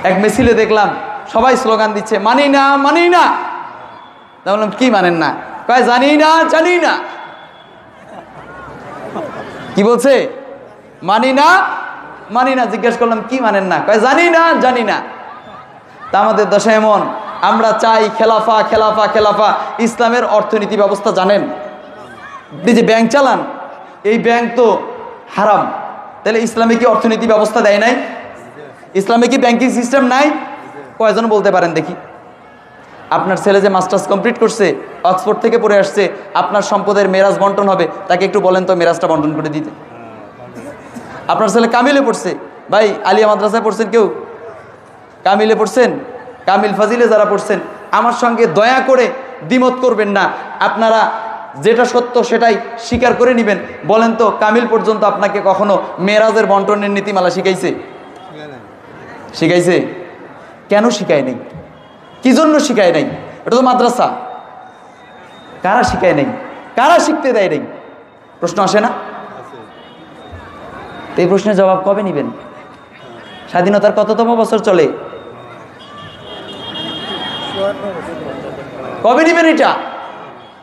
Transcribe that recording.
এক মিছিলে দেখলাম সবাই স্লোগান দিচ্ছে, মানি না মানি না। তা বললাম কি মানেন না? কয় জানি না জানি না। কি বলছে? মানি না মানি না। জিজ্ঞেস করলাম কি মানেন না? কয় জানি না জানি না। তা আমাদের দশা এমন, আমরা চাই খেলাফা খেলাফা খেলাফা। ইসলামের অর্থনীতি ব্যবস্থা জানেন? আপনি যে ব্যাংক চালান, এই ব্যাংক তো হারাম। তাহলে ইসলামে কি অর্থনীতি ব্যবস্থা দেয় নাই? ইসলামে কি ব্যাংকিং সিস্টেম নাই? কয়জন বলতে পারেন দেখি? আপনার ছেলে যে মাস্টার্স কমপ্লিট করছে, অক্সফোর্ড থেকে পড়ে আসছে, আপনার সম্পদের মেরাজ বন্টন হবে, তাকে একটু বলেন তো মেরাজটা বন্টন করে দিতে। আপনার ছেলে কামিলে পড়ছে, ভাই আলিয়া মাদ্রাসায় পড়ছেন কেউ? কামিলে পড়ছেন? কামিল ফাজিলে যারা পড়ছেন, আমার সঙ্গে দয়া করে দ্বিমত করবেন না। আপনারা যেটা সত্য সেটাই স্বীকার করে নেবেন। বলেন তো কামিল পর্যন্ত আপনাকে কখনো মেরাজের বন্টনের নীতিমালা শিখাইছে? শিখাইছে? কেন শিখায় নাই? কি জন্য শিখায় নাই? এটা তো মাদ্রাসা। কারা শিখায় নাই? কারা শিখতে দেয় নাই? প্রশ্ন আসে না? এই প্রশ্নের জবাব কবে নেবেন? স্বাধীনতার কততম বছর চলে? কবে নেবেন এটা?